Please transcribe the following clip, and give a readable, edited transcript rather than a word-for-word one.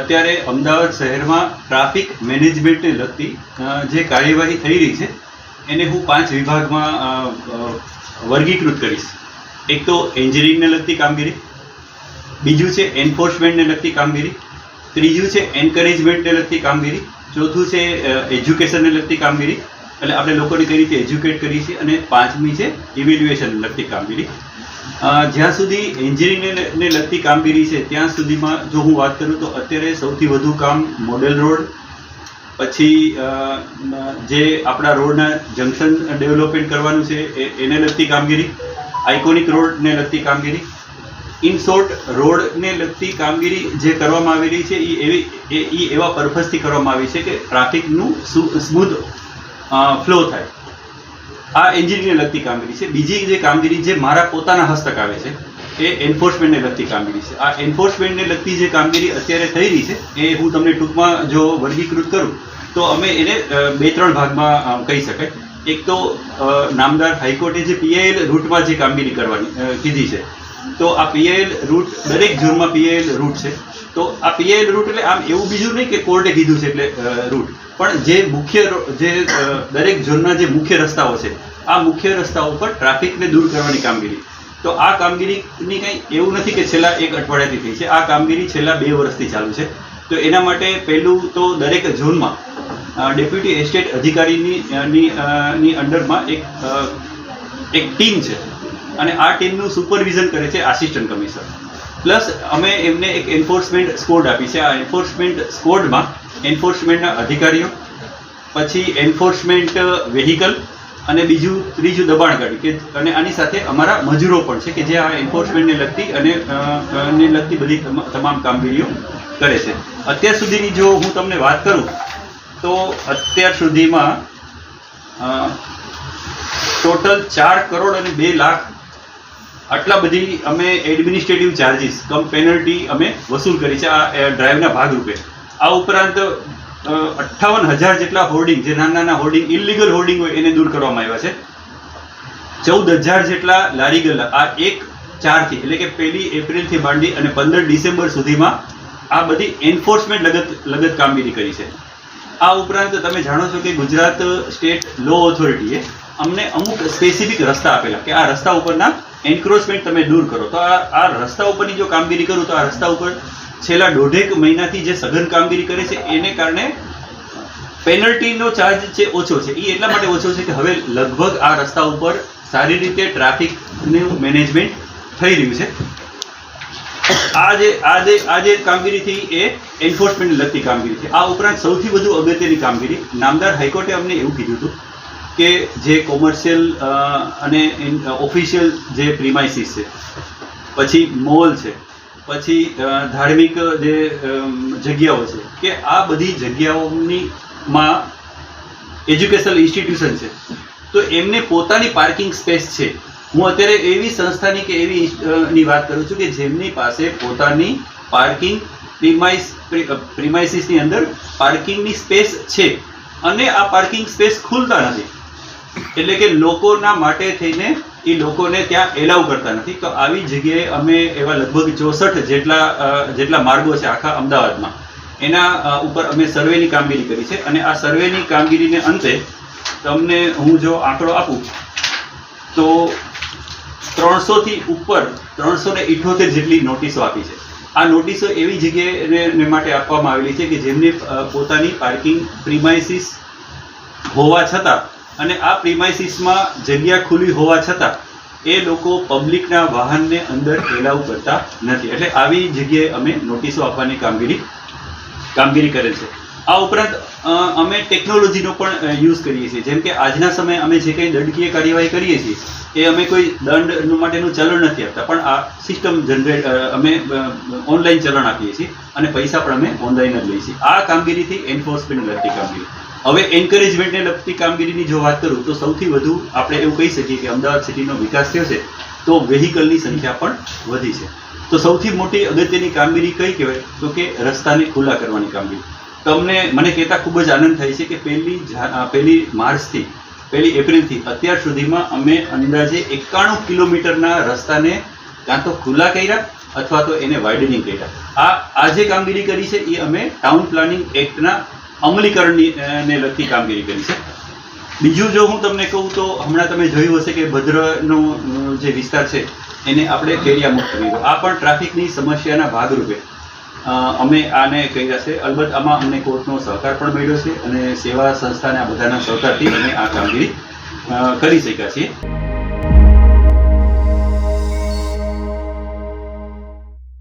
અત્યારે અમદાવાદ શહેરમાં ટ્રાફિક મેનેજમેન્ટને લગતી જે કાર્યવાહી થઈ રહી છે એને હું 5 વિભાગમાં વર્ગીકૃત કરીશ. એક તો એન્જિનિયરિંગને લગતી કામગીરી, બીજું છે એન્ફોર્સમેન્ટને લગતી કામગીરી, ત્રીજું છે એન્કરેજમેન્ટને લગતી કામગીરી, ચોથું છે એજ્યુકેશનને લગતી કામગીરી, એટલે આપણે લોકોને કઈ રીતે એજ્યુકેટ કરીએ છીએ, અને પાંચમી છે ઇવેલ્યુએશનને લગતી કામગીરી. જ્યાં સુધી એન્જિનિયરિંગને લગતી કામગીરી છે ત્યાં સુધીમાં જો હું વાત કરું તો અત્યારે સૌથી વધુ કામ મોડેલ રોડ, પછી જે આપણા રોડના જંકશન ડેવલપમેન્ટ કરવાનું છે એને લગતી કામગીરી, આઇકોનિક રોડને લગતી કામગીરી, ઇન શોર્ટ રોડને લગતી કામગીરી જે કરવામાં આવી રહી છે એ એવા પર્પઝથી કરવામાં આવી છે કે ટ્રાફિકનું સ્મૂથ ફ્લો થાય. આ એન્જિનિયરિંગને લગતી કામગીરી છે. બીજી જે કામગીરી જે મારા પોતાના હસ્તક આવે છે એ એન્ફોર્સમેન્ટને લગતી કામગીરી છે. આ એન્ફોર્સમેન્ટને લગતી જે કામગીરી અત્યારે થઈ રહી છે એ હું તમને ટૂંકમાં જો વર્ગીકૃત કરું તો અમે એને 2-3 ભાગમાં કહી શકાય. એક તો નામદાર હાઈકોર્ટે જે PIL રૂટમાં જે કામગીરી કરવાની કીધી છે, તો આ PIL રૂટ દરેક ઝોનમાં PIL રૂટ છે. તો આ PIL રૂટ એટલે આમ એવું બીજું નહીં કે કોર્ટે કીધું છે એટલે રૂટ, પણ જે મુખ્ય જે દરેક ઝોનના જે મુખ્ય રસ્તાઓ છે આ મુખ્ય રસ્તાઓ પર ટ્રાફિકને દૂર કરવાની કામગીરી. તો આ કામગીરીની કંઈ એવું નથી કે છેલ્લા 1 અઠવાડિયાથી થઈ છે. આ કામગીરી છેલ્લા 2 વર્ષથી ચાલુ છે. તો એના માટે પહેલું તો દરેક ઝોનમાં ડેપ્યુટી એસ્ટેટ અધિકારીની અંડરમાં એક ટીમ છે, અને આ ટીમનું સુપરવિઝન કરે છે આસિસ્ટન્ટ કમિશનર. પ્લસ અમે એમને એક એન્ફોર્સમેન્ટ સ્કોડ આપી છે. આ એન્ફોર્સમેન્ટ સ્કોડમાં એન્ફોર્સમેન્ટના અધિકારીઓ, પછી એન્ફોર્સમેન્ટ વેહિકલ, અને ત્રીજું દબાણ ગાડી કે, અને આની સાથે અમારા મજૂરો પણ છે કે જે આ એન્ફોર્સમેન્ટને લગતી અને લગતી બધી તમામ કામગીરીઓ કરે છે. અત્યાર સુધીની જો હું તમને વાત કરું તો અત્યાર સુધીમાં ટોટલ 4 કરોડ અને 2 લાખ આટલા બધી અમે એડમિનિસ્ટ્રેટિવ ચાર્જીસ કમ પેનલ્ટી અમે વસૂલ કરી છે આ ડ્રાઈવના ભાગરૂપે. આ ઉપરાંત 58,000 જેટલા હોર્ડિંગ, જે નાના હોર્ડિંગ, ઇલીગલ હોર્ડિંગ હોય એને દૂર કરવામાં આવ્યા છે. 14,000 જેટલા લારી ગલ્લા આ 1/4 એટલે કે 1 એપ્રિલથી માંડી અને 15 ડિસેમ્બર સુધીમાં આ બધી એન્ફોર્સમેન્ટ લગત કામગીરી કરી છે. આ ઉપરાંત તમે જાણો છો કે ગુજરાત સ્ટેટ લો ઓથોરિટીએ અમને અમુક સ્પેસિફિક રસ્તા આપેલા કે આ રસ્તા ઉપરના એન્ક્રોચમેન્ટ તમે દૂર કરો. તો આ રસ્તા ઉપરની જો કામગીરી કરું તો આ રસ્તા ઉપર છેલ્લા 1.5 મહિનાથી જે સઘન કામગીરી કરે છે એને કારણે પેનલ્ટીનો ચાર્જ છે ઓછો છે. એ એટલા માટે ઓછો છે કે હવે લગભગ આ રસ્તા ઉપર સારી રીતે ટ્રાફિકનું મેનેજમેન્ટ થઈ રહ્યું છે. આ જે કામગીરી થઈ એ એન્ફોર્સમેન્ટ લગતી કામગીરી છે. આ ઉપરાંત સૌથી વધુ અગત્યની કામગીરી નામદાર હાઈકોર્ટે અમને એવું કીધું હતું કે જે કોમર્શિયલ અને ઓફિશિયલ જે પ્રિમાઇસીસ છે, પછી મોલ છે, પછી ધાર્મિક જે જગ્યાઓ છે, કે આ બધી જગ્યાઓમાં એજ્યુકેશનલ ઇન્સ્ટિટ્યુશન છે તો એમને પોતાની પાર્કિંગ સ્પેસ છે. હું અત્યારે એવી સંસ્થાની કે એવી ની વાત કરું છું કે જેમની પાસે પોતાની પાર્કિંગ પ્રિમાઇસીસની અંદર પાર્કિંગની સ્પેસ છે, અને આ પાર્કિંગ સ્પેસ ખુલતા નથી, એટલે કે લોકોના માટે થઈને એ લોકોને ત્યાં એલાઉ કરતા નથી. તો આવી જગ્યાએ અમે એવા લગભગ 64 જેટલા માર્ગો છે આખા અમદાવાદમાં, એના ઉપર અમે સર્વેની કામગીરી કરી છે. અને આ સર્વેની કામગીરીને અંતે તમને હું જો આંકડો આપું તો 300 થી ઉપર 378 જેટલી નોટિસો આપી છે. આ નોટિસો એવી જગ્યાએ માટે આપવામાં આવેલી છે કે જેમને પોતાની પાર્કિંગ પ્રિમાઇસીસ હોવા છતાં અને આ પ્રિમાઇસીસમાં જગ્યા ખુલ્લી હોવા છતાં એ લોકો પબ્લિકના વાહનને અંદર એલાઉ કરતા નથી. એટલે આવી જગ્યાએ અમે નોટિસો આપવાની કામગીરી કરેલ છે. આ ઉપરાંત અમે ટેકનોલોજીનો પણ યુઝ કરીએ છીએ. જેમ કે આજના સમયે અમે જે કંઈ દંડકીય કાર્યવાહી કરીએ છીએ એ અમે કોઈ દંડ માટેનું ચલણ નથી આપતા, પણ આ સિસ્ટમ અમે ઓનલાઈન ચલણ આપીએ છીએ અને પૈસા પણ અમે ઓનલાઈન જ લઈએ છીએ. આ કામગીરીથી એન્ફોર્સમેન્ટ લગતી કામગીરી. હવે એન્કરેજમેન્ટને લગતી કામગીરીની જો વાત કરું તો સૌથી વધુ આપણે એવું કહી શકીએ કે અમદાવાદ સિટીનો વિકાસ થયો છે તો વેહિકલની સંખ્યા પણ વધી છે. તો સૌથી મોટી અગત્યની કામગીરી કઈ કહેવાય તો કે રસ્તાને ખુલ્લા કરવાની કામગીરી. મને કહેતા ખૂબ જ આનંદ થાય છે કે 1 માર્ચથી 1 એપ્રિલથી અત્યાર સુધીમાં અમે અંદાજે 91 કિલોમીટરના રસ્તાને કાં તો ખુલ્લા કર્યા અથવા તો એને વાઇડનિંગ કર્યા. આ જે કામગીરી કરી છે એ અમે ટાઉન પ્લાનિંગ એક્ટના અમલીકરણની ને લગતી કામગીરી કરી છે. બીજું જો હું તમને કહું તો હમણાં તમે જોયું હશે કે ભદ્રનો જે વિસ્તાર છે એને આપણે ફેરિયા મુક્ત કર્યો. આ પણ ટ્રાફિકની સમસ્યાના ભાગરૂપે અમે આને કર્યા છે. અલબત્ત આમાં અમને કોર્ટનો સહકાર પણ મળ્યો છે અને સેવા સંસ્થાના બધાના સહકારથી અમે આ કામગીરી કરી શક્યા છીએ.